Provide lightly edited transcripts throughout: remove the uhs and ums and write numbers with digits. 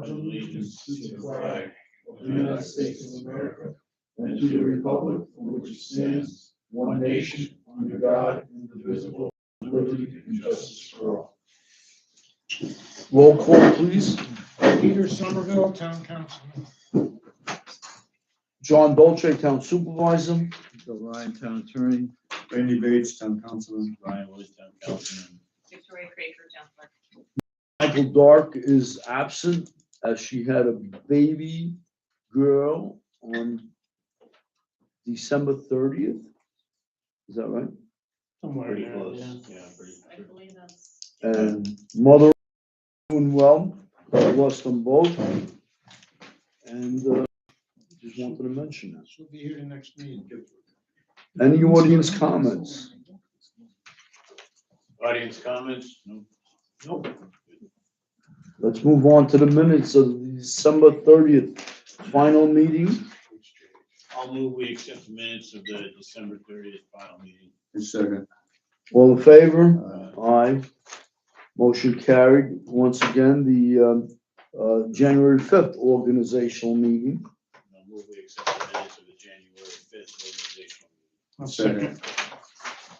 allegiance to the flag of the United States of America and to the republic for which it stands, one nation, under God, indivisible, with liberty and justice for all. Roll call, please. Peter Somerville, Town Council. John Dolce, Town Supervisor. Bill Ryan, Town Attorney. Randy Bates, Town Councilman. Ryan Wood, Town Councilman. Victoria Craker, Town Clerk. Michael Dark is absent as she had a baby girl on December 30th. Is that right? Somewhere Pretty there, close. yeah. Yeah, pretty. I believe that's. And mother doing well. God bless them both. And just wanted to mention that. She'll be here the next meeting. Any audience comments? Audience comments? No. Nope. Let's move on to the minutes of the December 30th final meeting. I'll move we accept the minutes of the December 30th final meeting. Second. All in favor? Aye. Motion carried. Once again, the January 5th organizational meeting. I'll move we accept the minutes of the January 5th organizational meeting. I'll second.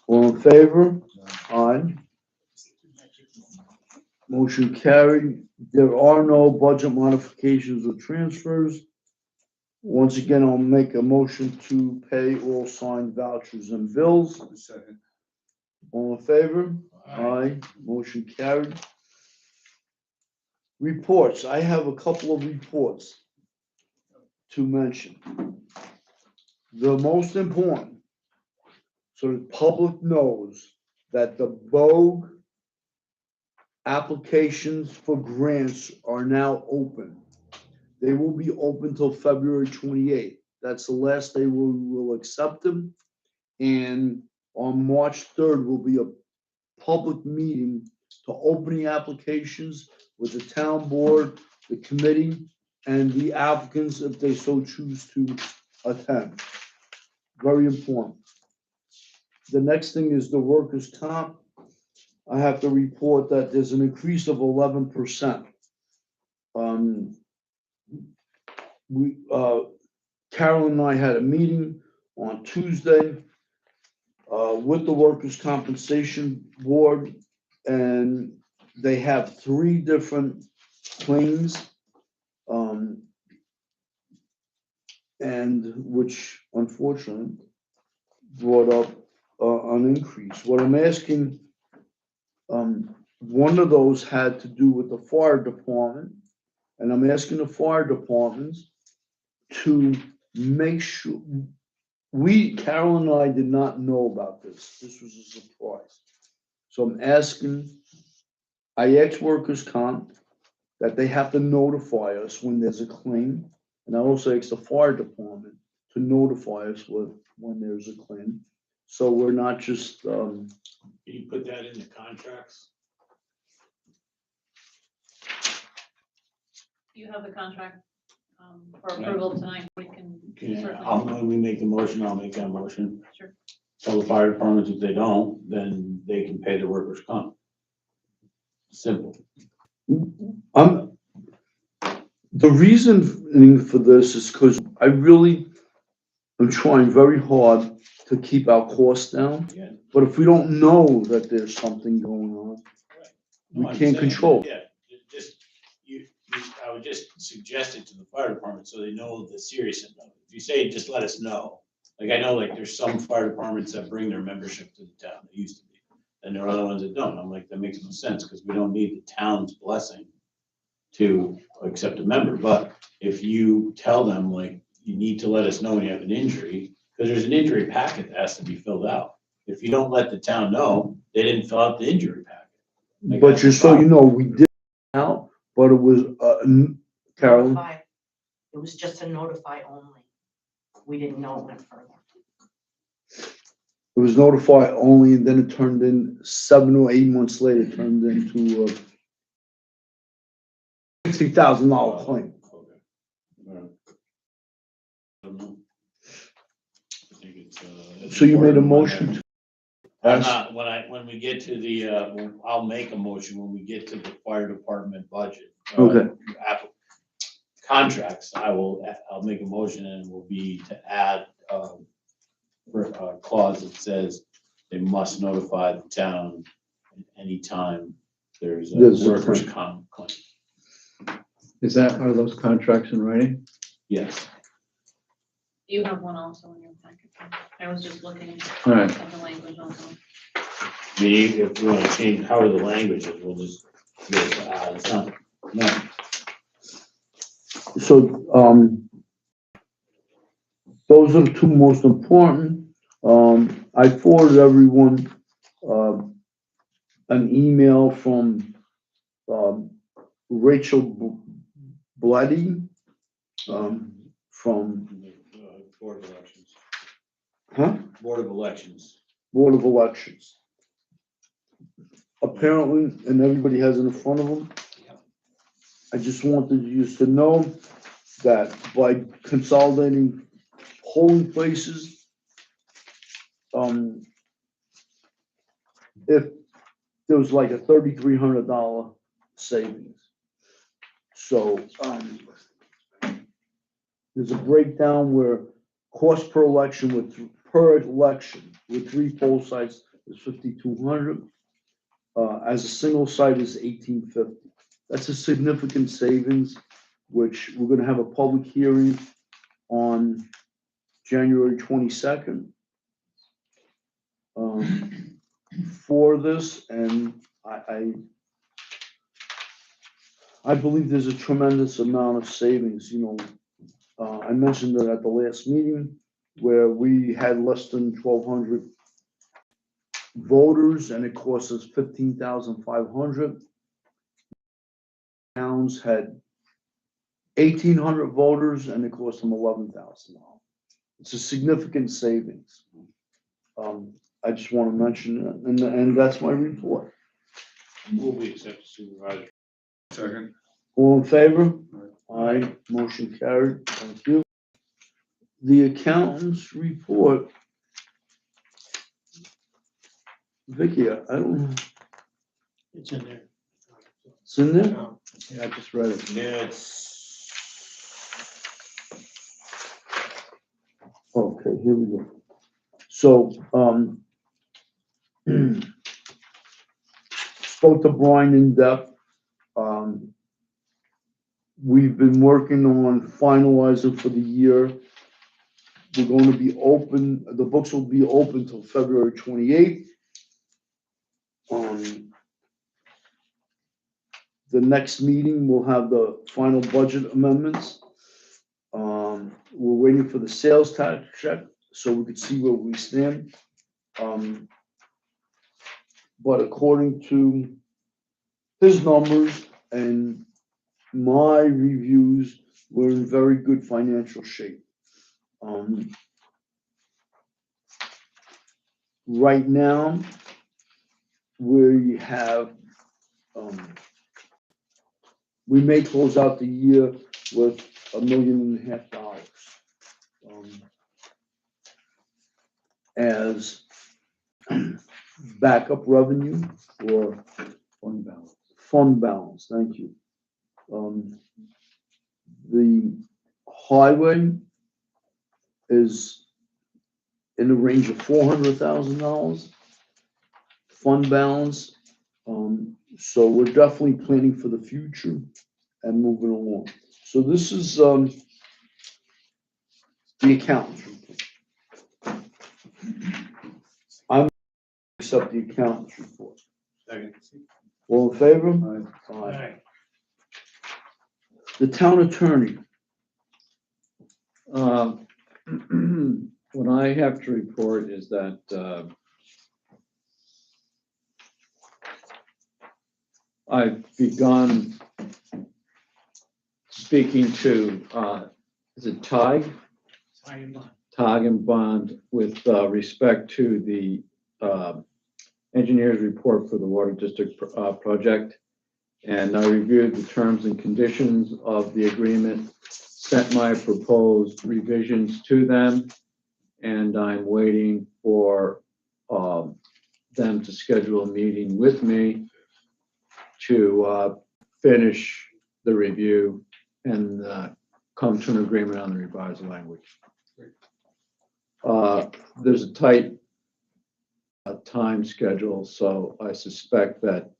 All in favor? Aye. Motion carried. There are no budget modifications or transfers. Once again, I'll make a motion to pay all signed vouchers and bills. Second. All in favor? Aye. Motion carried. Reports. I have a couple of reports to mention. The most important, so the public knows that the Vogue applications for grants are now open. They will be open till February 28th. That's the last day we will accept them. And on March 3rd will be a public meeting to open the applications with the town board, the committee, and the applicants if they so choose to attend. Very important. The next thing is the workers' comp. I have to report that there's an increase of 11%. Carol and I had a meeting on Tuesday with the Workers' Compensation Board, and they have 3 different claims, and which unfortunately brought up an increase. What I'm asking, one of those had to do with the fire department, and I'm asking the fire departments to make sure, Carol and I did not know about this. This was a surprise. So I'm asking, I asked workers' comp that they have to notify us when there's a claim. And I also asked the fire department to notify us when there's a claim. So we're not just, Can you put that in the contracts? You have the contract for approval tonight. We can I'll, certainly. when we make the motion, I'll make that motion. Sure. Tell the fire departments if they don't, then they can pay the workers' comp. Simple. the reason for this is because I really am trying very hard to keep our costs down. Yeah. But if we don't know that there's something going on, we No, I'm can't saying, control. Yeah, I would just suggest it to the fire department so they know the seriousness of it. If you say, just let us know, like I know, like there's some fire departments that bring their membership to the town, they used to be. And there are other ones that don't. I'm like, that makes no sense because we don't need the town's blessing to accept a member. But if you tell them like, you need to let us know when you have an injury, because there's an injury packet that has to be filled out. If you don't let the town know, they didn't fill out the injury packet. Like, But that's just the so you problem. know, we did out, but it was, Carolyn, Notify. It was just a notify only. We didn't know it went further. it was notified only, and then it turned in 7 or 8 months later, it turned into a $60,000 claim. Okay. All right. I don't know. I think it's, So you made a important motion to I'm not, when we get to the, I'll make a motion when we get to the fire department budget. Okay. contracts, I'll make a motion and will be to add, for a clause that says they must notify the town anytime there's There's a a workers' claim. comp claim. Are those contracts in writing? Yes. You have one also in your packet. I was just looking All right. at the language also. I mean, if you wanna change, how are the languages, we'll just, it's not, no. So, those are the two most important. I forwarded everyone, an email from, Rachel Bloody, from, Board of Elections. huh? Board of Elections. Board of Elections. Apparently, and everybody has it in front of them. I just wanted you to know that by consolidating polling places, if there was like a $3,300 savings. So, there's a breakdown where cost per election with three poll sites is 5,200. As a single site is 1,850. That's a significant savings, which we're gonna have a public hearing on January 22nd. For this, and I believe there's a tremendous amount of savings, I mentioned that at the last meeting where we had less than 1,200 voters and it cost us 15,500. Towns had 1,800 voters and it cost them $11,000. It's a significant savings. I just want to mention it, and that's my report. Will we accept the supervisor? Second. All in favor? Aye, motion carried. Thank you. The accountant's report. Vicky, I don't know. It's in there. It's in there? No. Yeah, I just read it. Yeah, it's. Okay, here we go. So, spoke to Brian in depth. We've been working on finalizing for the year. We're going to be open, the books will be open till February 28th. The next meeting, we'll have the final budget amendments. We're waiting for the sales tax check so we could see where we stand. But according to his numbers and my reviews, we're in very good financial shape. Right now, we have, we may close out the year with $1.5 million. As backup revenue or fund balance, thank you. The highway is in the range of $400,000 fund balance. So we're definitely planning for the future and moving along. So this is the accountant's report. I'm accept the accountant's report. Second. All in favor? Aye. Aye. The town attorney. What I have to report is that I've begun speaking to, is it TIG? TIG and Bond with respect to the engineer's report for the Water District project. And I reviewed the terms and conditions of the agreement, sent my proposed revisions to them, and I'm waiting for them to schedule a meeting with me to finish the review and come to an agreement on the revised language. There's a tight time schedule, so I suspect that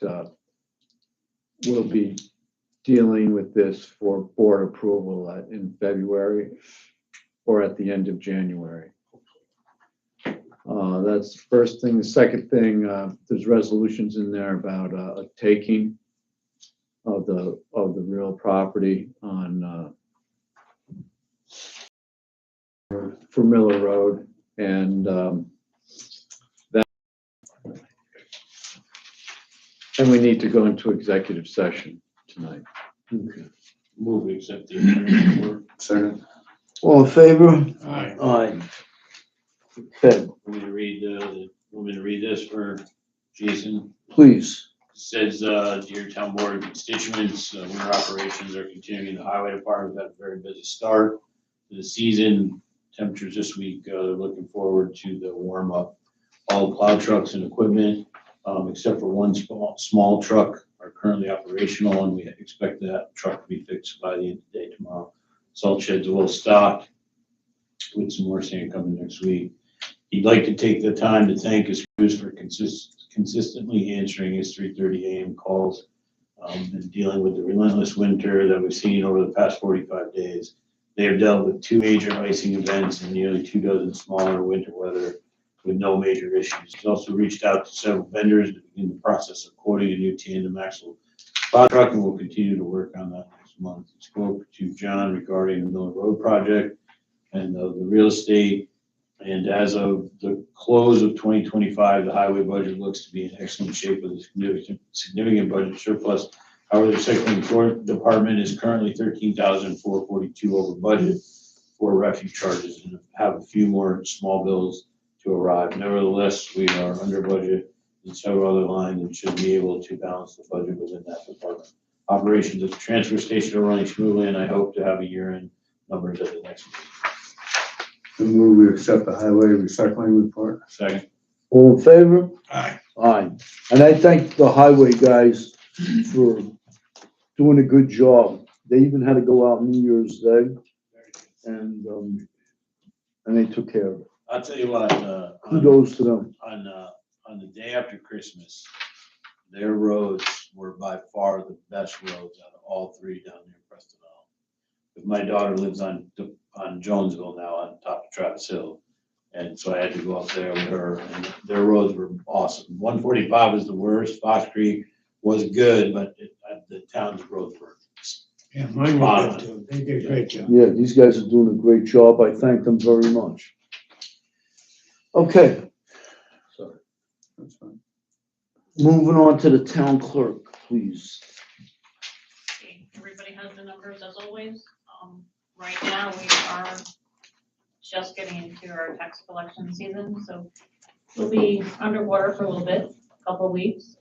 we'll be dealing with this for board approval in February or at the end of January. That's the first thing. The second thing, there's resolutions in there about a taking of the real property on for Miller Road, and that, and we need to go into executive session tonight. Okay. Move to accept the engineer's report. Second. All in favor? Aye. Aye. Okay, Want me to read this for Jason? please. Says, dear town board and constituents, winter operations are continuing. The highway department had a very busy start to the season. Temperatures this week, they're looking forward to the warm up. All plow trucks and equipment, except for one small truck, are currently operational, and we expect that truck to be fixed by the end of the day tomorrow. Salt sheds will stock with some more sand coming next week. He'd like to take the time to thank his crews for consistently answering his 3:30 a.m. calls and dealing with the relentless winter that we've seen over the past 45 days. They have dealt with 2 major icing events and nearly 24 smaller winter weather with no major issues. He's also reached out to several vendors to begin the process of quoting a new tandem axle plow truck, and we'll continue to work on that next month. He spoke to John regarding the Miller Road project and the real estate. And as of the close of 2025, the highway budget looks to be in excellent shape with a significant budget surplus. However, the recycling department is currently $13,442 over budget for refuge charges and have a few more small bills to arrive. Nevertheless, we are under budget in several other lines and should be able to balance the budget within that department. Operations at the transfer station are running smoothly, and I hope to have a year-end numbers at the next meeting. We move we accept the highway recycling report. Second. All in favor? Aye. Aye. And I thank the highway guys for doing a good job. They even had to go out New Year's Day and they took care of it. I'll tell you what, Kudos to them. on the day after Christmas, their roads were by far the best roads out of all 3 down near Preston Isle. But my daughter lives on Jonesville now on top of Travis Hill. And so I had to go up there with her, and their roads were awesome. 145 was the worst. Fox Creek was good, but the town's roads were. Yeah, mine were good too. They did a great job. Yeah, these guys are doing a great job. I thank them very much. Okay, Sorry. That's fine. moving on to the town clerk, please. Okay, everybody has the numbers as always. Right now, we are just getting into our tax collection season, so we'll be underwater for a little bit, a couple weeks,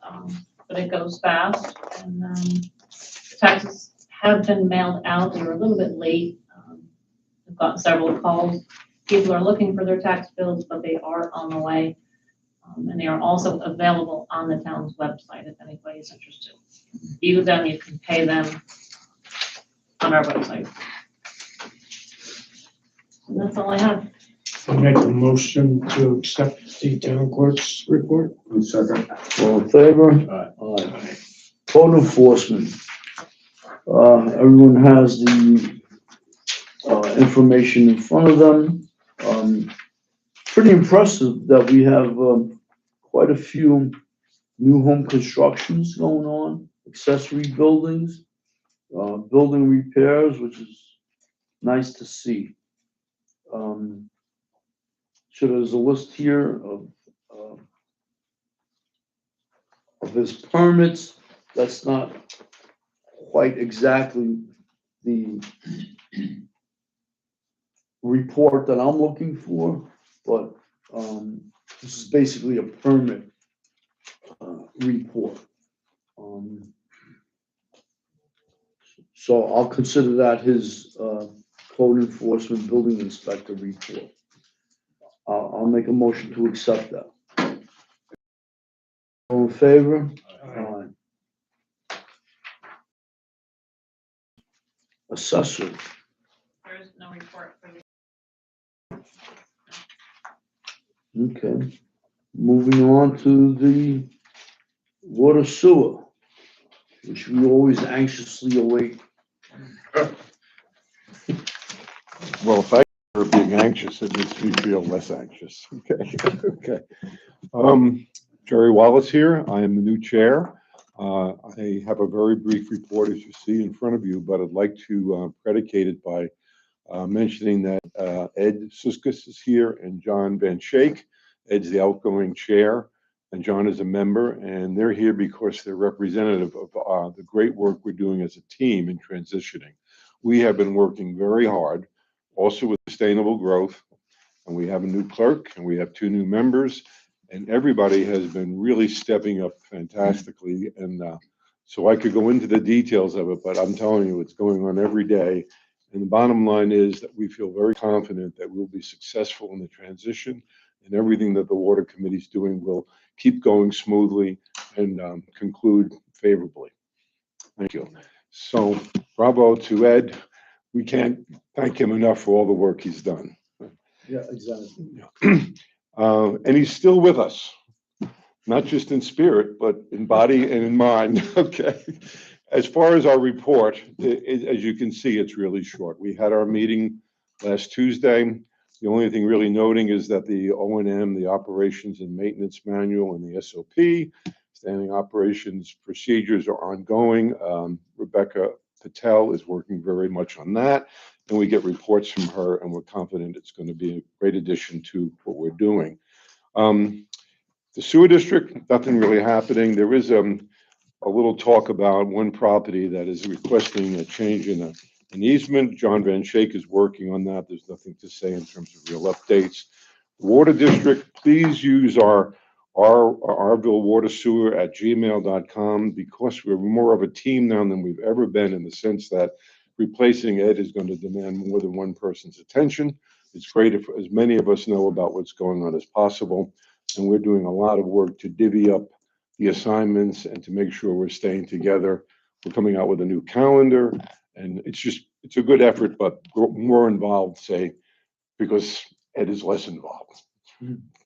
but it goes fast. And the taxes have been mailed out. They were a little bit late. We've gotten several calls. People are looking for their tax bills, but they are on the way. And they are also available on the town's website if anybody is interested. View them, you can pay them on our website. And that's all I have. I make a motion to accept the town clerk's report. One second. All in favor? Aye. Code enforcement. Everyone has the information in front of them. Pretty impressive that we have quite a few new home constructions going on, accessory buildings, building repairs, which is nice to see. So there's a list here of his permits. That's not quite exactly the report that I'm looking for, but this is basically a permit report. So I'll consider that his code enforcement building inspector report. I'll make a motion to accept that. All in favor? Aye. Assessor. There is no report for the. Okay. Moving on to the water sewer, which we always anxiously await. Well, if I were being anxious, it makes me feel less anxious. Okay, okay. Jerry Wallace here. I am the new chair. I have a very brief report, as you see in front of you, but I'd like to predicate it by mentioning that Ed Suskus is here and John Van Schaik. Ed's the outgoing chair and John is a member, and they're here because they're representative of the great work we're doing as a team in transitioning. We have been working very hard, also with sustainable growth, and we have a new clerk and we have 2 new members, and everybody has been really stepping up fantastically. And so I could go into the details of it, but I'm telling you, it's going on every day. And the bottom line is that we feel very confident that we'll be successful in the transition, and everything that the water committee is doing will keep going smoothly and conclude favorably. Thank you. So bravo to Ed. We can't thank him enough for all the work he's done. Yeah, exactly. And he's still with us, not just in spirit, but in body and in mind. Okay. As far as our report, as you can see, it's really short. We had our meeting last Tuesday. The only thing really noting is that the O&M, the Operations and Maintenance Manual, and the SOP, Standing Operations Procedures, are ongoing. Rebecca Patel is working very much on that, and we get reports from her, and we're confident it's going to be a great addition to what we're doing. The sewer district, nothing really happening. There is a little talk about one property that is requesting a change in an easement. John Van Schaik is working on that. There's nothing to say in terms of real updates. Water district, please use our rvillewatersewer@gmail.com, because we're more of a team now than we've ever been, in the sense that replacing Ed is going to demand more than one person's attention. It's great if as many of us know about what's going on as possible, and we're doing a lot of work to divvy up the assignments and to make sure we're staying together. We're coming out with a new calendar, and it's a good effort, but more involved, say, because Ed is less involved.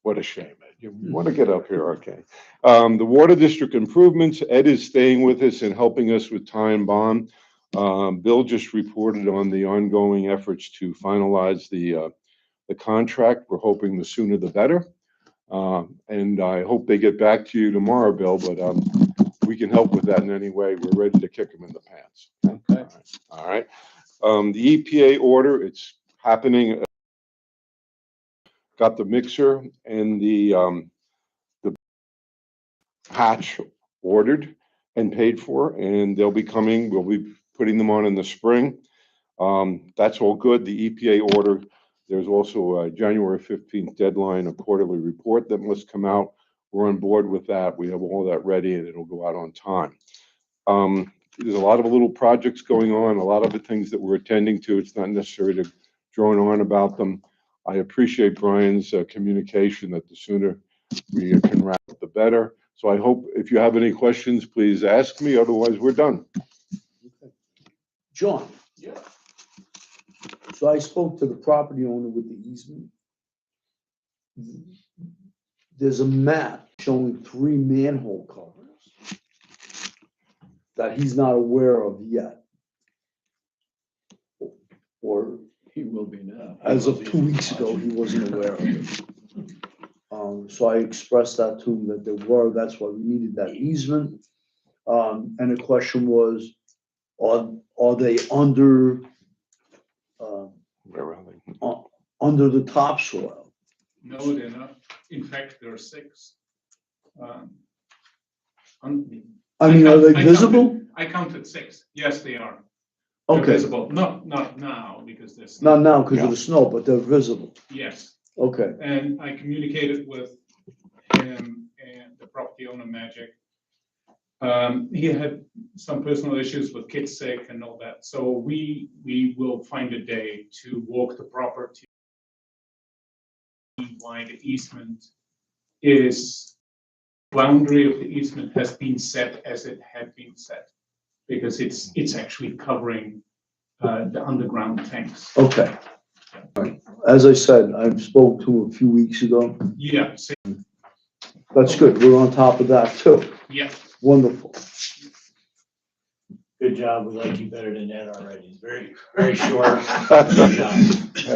What a shame, Ed. You want to get up here, okay. The water district improvements, Ed is staying with us and helping us with Ty and Bond. Bill just reported on the ongoing efforts to finalize the contract. We're hoping the sooner the better. And I hope they get back to you tomorrow, Bill, but we can help with that in any way. We're ready to kick them in the pants. Okay. All right. The EPA order, it's happening. Got the mixer and the hatch ordered and paid for, and they'll be coming. We'll be putting them on in the spring. That's all good. The EPA order, there's also a January 15th deadline, a quarterly report that must come out. We're on board with that. We have all that ready, and it'll go out on time. There's a lot of little projects going on, a lot of the things that we're attending to. It's not necessary to drone on about them. I appreciate Brian's communication that the sooner we can wrap up, the better. So I hope if you have any questions, please ask me. Otherwise, we're done. John? Yeah. So I spoke to the property owner with the easement. There's a map showing 3 manhole covers that he's not aware of yet. Or He will be now. as of 2 weeks ago, he wasn't aware of it. So I expressed that to him that there were, that's why we needed that easement. And the question was, are they under, Where are they? under the topsoil? No, they're not. In fact, there are 6. I mean, are they visible? I counted 6. Yes, they are. They're Okay, visible. Not now, because there's. not now because of the snow, but they're visible. Yes, Okay, and I communicated with him and the property owner, Magic. He had some personal issues with kids sick and all that, so we will find a day to walk the property. Why the easement is, boundary of the easement has been set as it had been set, because it's actually covering the underground tanks. Okay. All right. As I said, I spoke to a few weeks ago. Yeah, That's good. We're on top of that too. yeah. Wonderful. Good job. We like you better than Ed already. It's very, very short. Good job.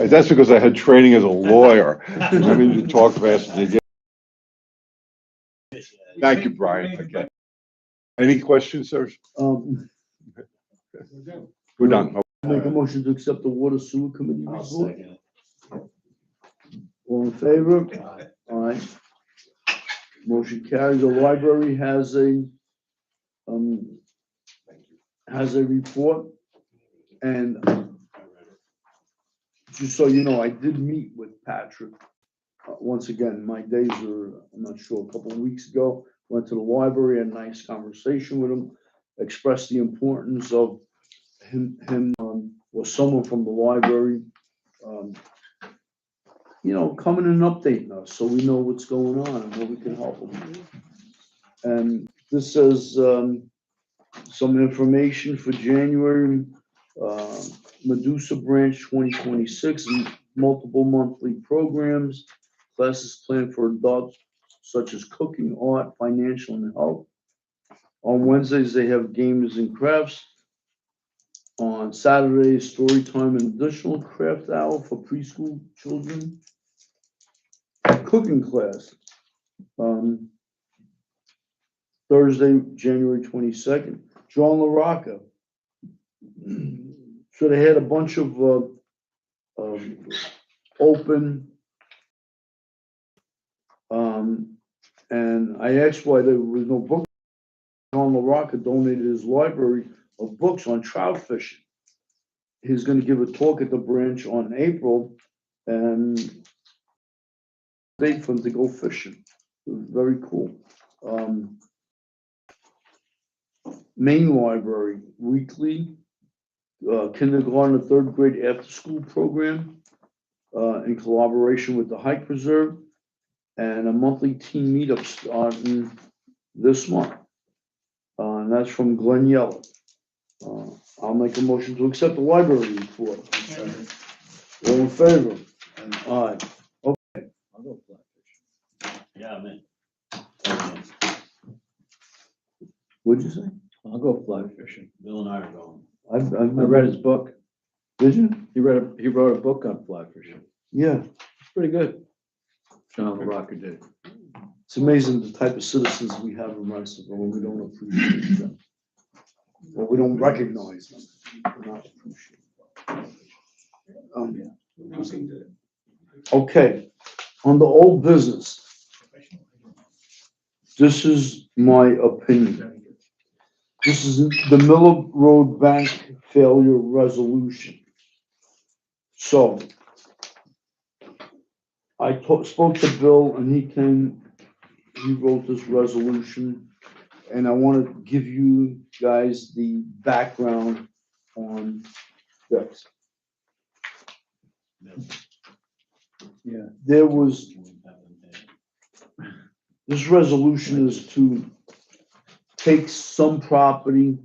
That's because I had training as a lawyer. I mean, to talk fast and to get. Thank you, Brian. Okay. Any questions, sir? We're done. Make a motion to accept the water sewer committee I'll report. second it. All in favor? Aye. Motion carries. The library has a report. And just so you know, I did meet with Patrick. Once again, my days are, I'm not sure, a couple of weeks ago, went to the library, had a nice conversation with him, expressed the importance of him or someone from the library, coming and updating us so we know what's going on and what we can help them. And this says some information for January, Medusa Branch 2026, and multiple monthly programs, classes planned for adults such as cooking, art, financial, and health. On Wednesdays, they have games and crafts. On Saturdays, story time and additional craft hour for preschool children. Cooking class. Thursday, January 22nd, John LaRocca. So they had a bunch of open. And I asked why there was no book. John LaRocca donated his library of books on trout fishing. He's going to give a talk at the branch on April, and date for him to go fishing. Very cool. Main Library weekly kindergarten and third grade after school program in collaboration with the Hike Preserve, and a monthly team meetup starting this month. And that's from Glenn Yeller. I'll make a motion to accept the library report. All in favor? Aye. I'll go fly fishing. Yeah, I'm in. What'd you say? I'll go fly fishing. Bill and I are going. I've I read his book. Did you? He wrote a book on fly fishing. Yeah. It's pretty good. John LaRocca did. It's amazing the type of citizens we have in Riceville, and we don't appreciate them. Or we don't recognize them. We're not appreciating them. Okay, on the old business, this is my opinion. This is the Miller Road Bank failure resolution. So I spoke to Bill, and he wrote this resolution, and I want to give you guys the background on this. Yeah. There was, this resolution is to take some property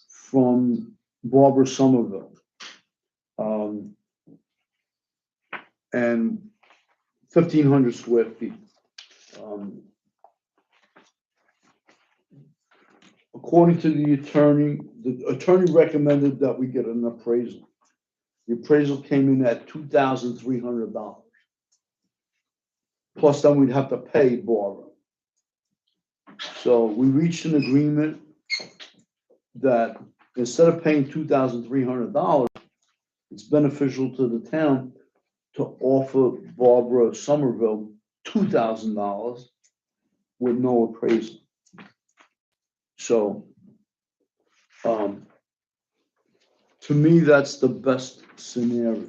from Barbara Somerville. And 1,500 square feet. According to the attorney recommended that we get an appraisal. The appraisal came in at $2,300. Plus then we'd have to pay Barbara. So we reached an agreement that instead of paying $2,300, it's beneficial to the town to offer Barbara Somerville $2,000 with no appraisal. So, to me, that's the best scenario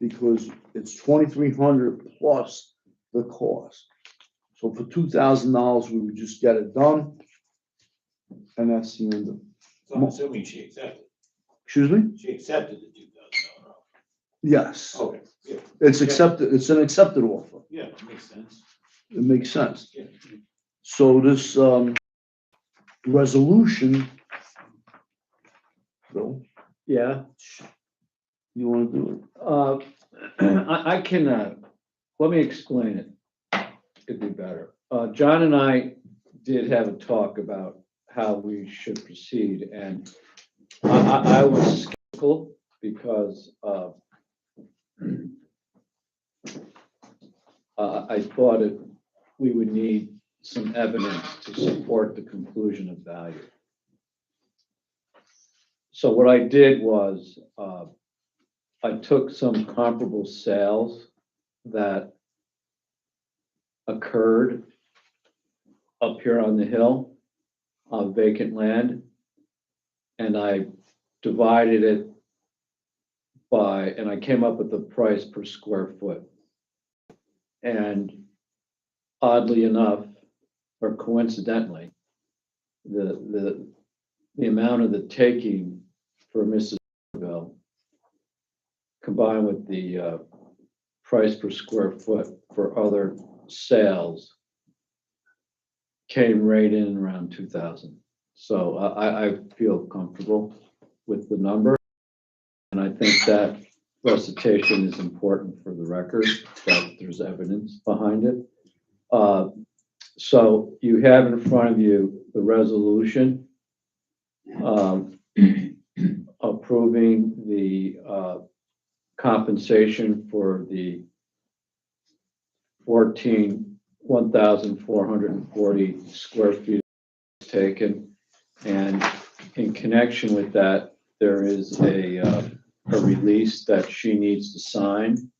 because it's 2,300 plus the cost. So for $2,000, we would just get it done, and that's the end of it. So I'm assuming she accepted. Excuse me? She accepted the $2,000 offer. Yes, Okay, yeah, it's accepted. It's an accepted offer. yeah, it makes sense. It makes sense. Yeah. So this resolution, Bill, Yeah. You wanna do I can, let me explain it. It'd be better. John and I did have a talk about how we should proceed, and I was skeptical because I thought we would need some evidence to support the conclusion of value. So what I did was, I took some comparable sales that occurred up here on the hill on vacant land, and I divided it by, and I came up with the price per square foot. And oddly enough, or coincidentally, the amount of the taking for Mrs. combined with the price per square foot for other sales came right in around 2,000. So I feel comfortable with the number. And I think that recitation is important for the record, that there's evidence behind it. So you have in front of you the resolution approving the compensation for the 1,440 square feet taken. And in connection with that, there is a release that she needs to sign,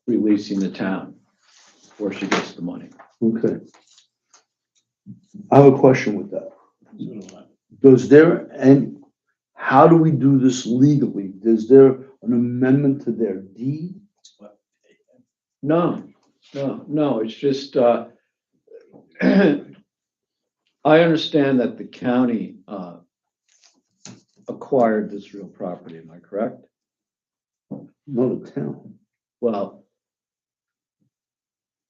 releasing the town where she gets the money. it? Okay. I have a question with that. Does there, and how do we do this legally? Is there an amendment to their deed? No, it's just, I understand that the county acquired this real property, am I correct? No, the town. Well,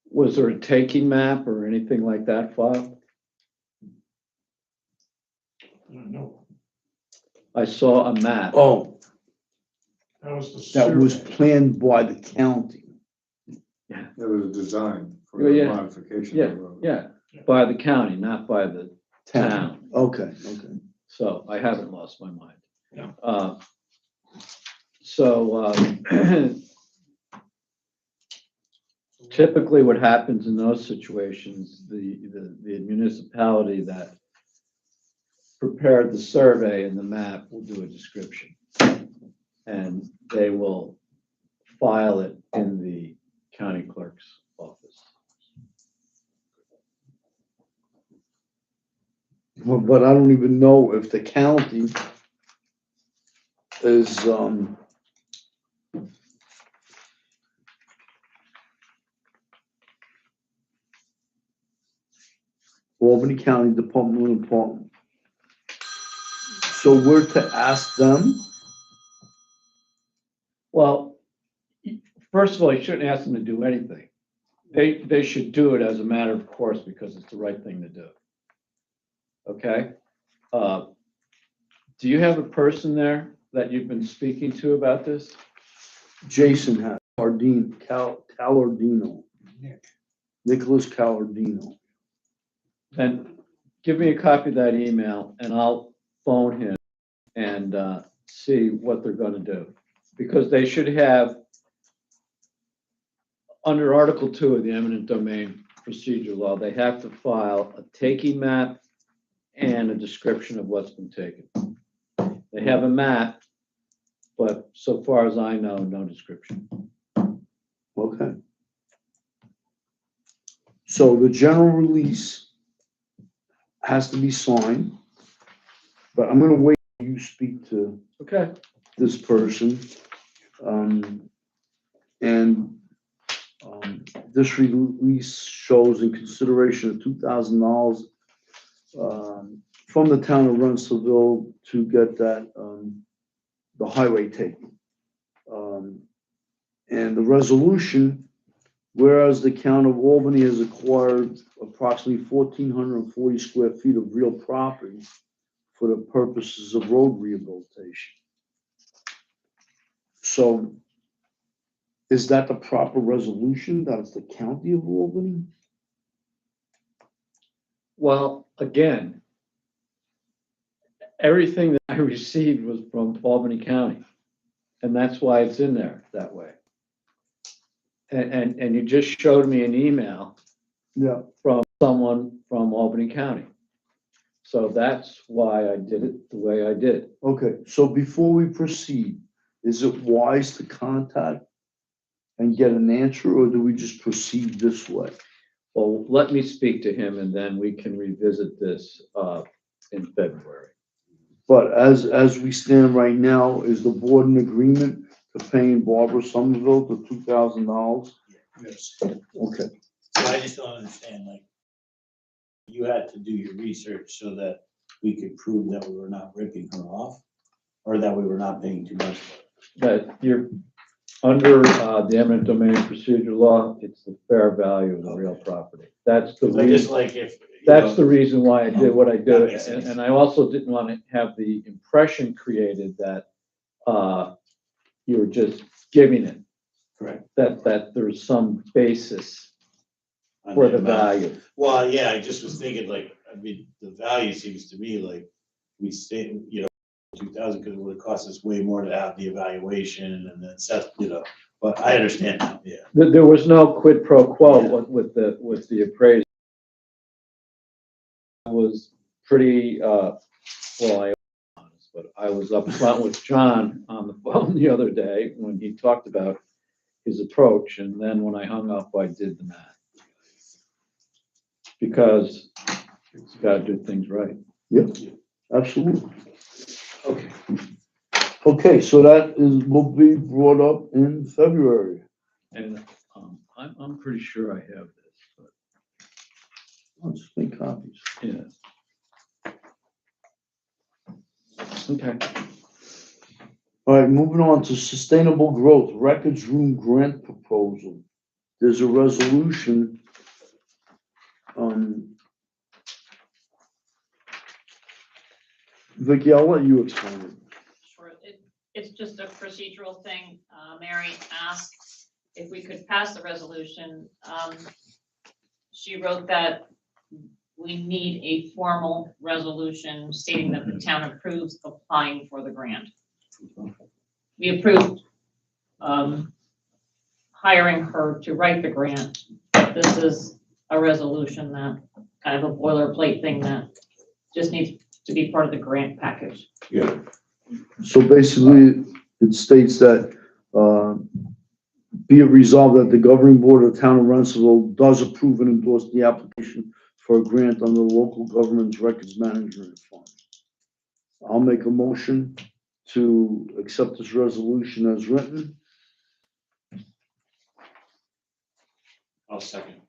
was there a taking map or anything like that filed? No, I saw a map. Oh, that was the. that was survey. planned by the county. There was a design for Oh, yeah. the modification. Yeah, of the road. yeah, by the county, not by the town. Okay. So I haven't lost my mind. Yeah. So typically what happens in those situations, the municipality that prepared the survey and the map will do a description. And they will file it in the county clerk's office. But I don't even know if the county is, Albany County Department of Department. So we're to ask them? Well, first of all, you shouldn't ask them to do anything. They should do it as a matter of course because it's the right thing to do. Okay? Do you have a person there that you've been speaking to about this? Jason had, Calardino. Nicholas Calardino. Then give me a copy of that email and I'll phone him and see what they're gonna do. Because they should have, under Article 2 of the eminent domain procedure law, they have to file a taking map and a description of what's been taken. They have a map, but so far as I know, no description. Okay. So the general release has to be signed, but I'm gonna wait till you speak to Okay. this person. This release shows in consideration of $2,000 from the town of Rensselaerville to get that, the highway taken. And the resolution, whereas the town of Albany has acquired approximately 1,440 square feet of real property for the purposes of road rehabilitation. So is that the proper resolution? That it's the county of Albany? Well, again, everything that I received was from Albany County. And that's why it's in there that way. And you just showed me an email Yeah. from someone from Albany County. So that's why I did it the way I did. Okay, so before we proceed, is it wise to contact and get an answer, or do we just proceed this way? Well, let me speak to him and then we can revisit this in February. But as we stand right now, is the board in agreement to paying Barbara Somerville the $2,000? Yes. Okay, So I just don't understand, like, you had to do your research so that we could prove that we were not ripping her off, or that we were not paying too much for it. That you're, under the eminent domain procedure law, it's the fair value of the real property. That's the So I just reason, like if. that's the reason why I did what I That did. makes sense. And I also didn't want to have the impression created that you were just giving it, Correct. that there's some basis for the value. Well, yeah, I just was thinking like, I mean, the value seems to me like we stay, 2,000, because it would cost us way more to have the evaluation and then set, but I understand now, yeah. There was no quid pro quo Yeah. with the appraisal. I was pretty, honest, but I was upfront with John on the phone the other day when he talked about his approach, and then when I hung up, I did the math. Because it's gotta do things right. yep, absolutely. Okay. Okay, so will be brought up in February. And I'm pretty sure I have this, but Let's make copies. yeah. Okay. All right, moving on to sustainable growth, records room grant proposal. There's a resolution. Vicky, I'll let you explain it. Sure, it's just a procedural thing. Mary asked if we could pass the resolution. She wrote that we need a formal resolution stating that the town approves applying for the grant. We approved hiring her to write the grant, but this is a resolution that, kind of a boilerplate thing that just needs to be part of the grant package. Yeah. So basically, it states that, be it resolved that the governing board of the town of Rensselaer does approve and endorse the application for a grant under the local government's records management fund. I'll make a motion to accept this resolution as written. I'll second.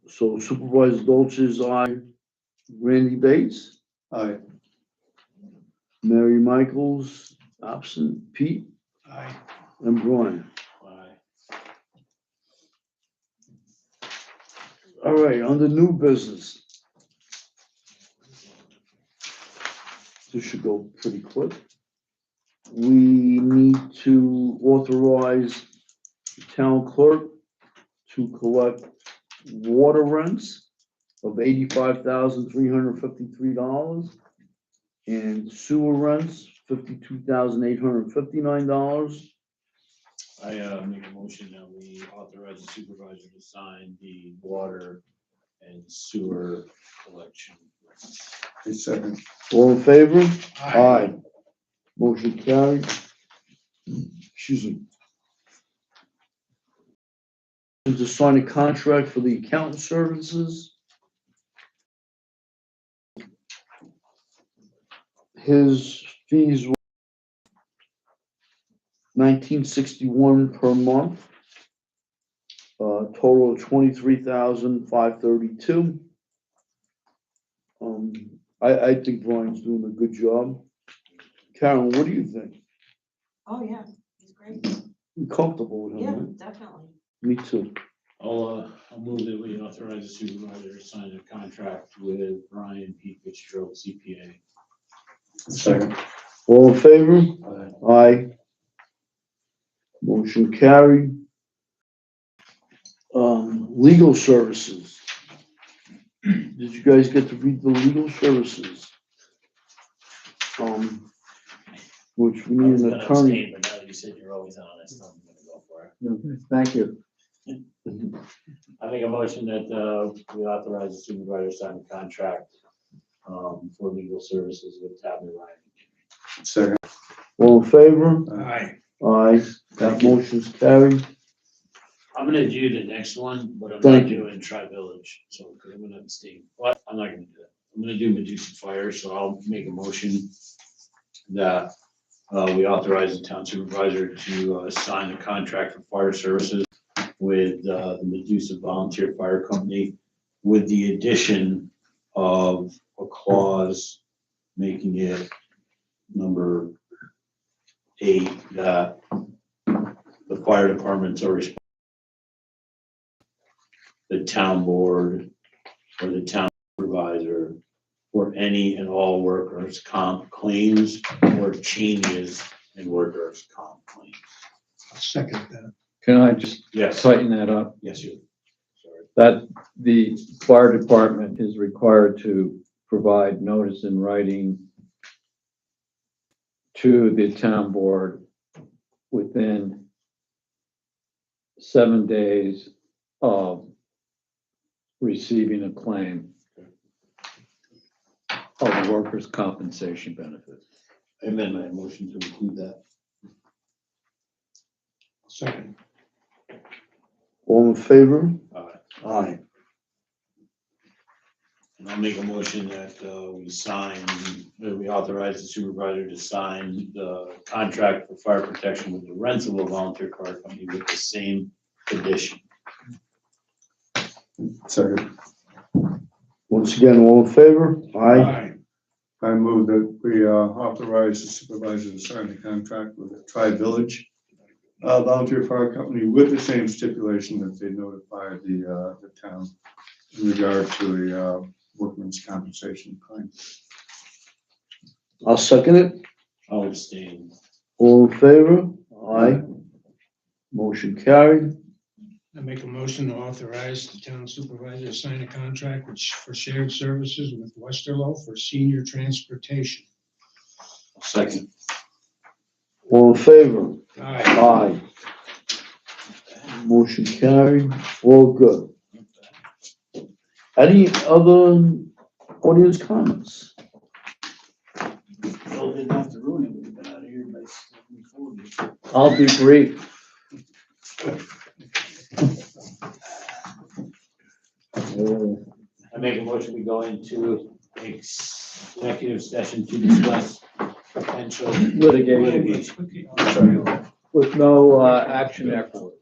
So Supervisor Dolce is aye. Randy Bates? Aye. Mary Michaels, absent. Pete? Aye. And Brian. Bye. All right, under new business. This should go pretty quick. We need to authorize the town clerk to collect water rents of $85,353 and sewer rents, $52,859. I make a motion that we authorize the supervisor to sign the water and sewer collection. A second. All in favor? Aye. Motion carried. Excuse me. To sign a contract for the accountant services. His fees were $19.61 per month. Total of $23,532. I think Brian's doing a good job. Karen, what do you think? Oh, yeah, he's great. You comfortable with him, Yeah, right? definitely. Me too. I'll move that we authorize the supervisor to sign a contract with Brian P. Fitzgerald, CPA. Second. All in favor? Aye. Motion carried. Legal services. Did you guys get to read the legal services? Which we need an attorney. But now that you said you're always on this, I'm gonna go for it. Okay, thank you. I make a motion that, we authorize the supervisor to sign the contract, for legal services with Tabby Ryan. Second. All in favor? Aye. Aye. That motion's carried. I'm gonna do the next one, but I'm Thank not you. doing Tri-Village, so, cause I'm gonna abstain. What? I'm not gonna do that. I'm gonna do Medusa Fire, so I'll make a motion that, we authorize the town supervisor to, sign the contract for fire services with, the Medusa Volunteer Fire Company with the addition of a clause making it number 8, that the fire departments are responsible. The town board or the town supervisor for any and all workers' comp claims or changes in workers' comp claims. I'll second that. Can I just Yes, tighten that up? yes, you. Sorry. That the fire department is required to provide notice in writing to the town board within 7 days of receiving a claim of the workers' compensation benefit. I amend my motion to include that. Second. All in favor? Aye. And I'll make a motion that, we authorize the supervisor to sign the contract for fire protection with the Rensselaer Volunteer Fire Company with the same condition. Second. Once again, all in favor? Aye. I move that we authorize the supervisor to sign the contract with the Tri-Village Volunteer Fire Company with the same stipulation that they notify the town in regard to the workman's compensation claim. I'll second it. I'll abstain. All in favor? Aye. Motion carried. I make a motion to authorize the town supervisor to sign a contract for shared services with Westerlo for senior transportation. Second. All in favor? Aye. Aye. Motion carried. All good. Any other audience comments? Well, didn't have to ruin it, we've been out of here by 7:40. I'll be brief. I make a motion, we go into executive session to discuss potential Litigation with no action afterwards.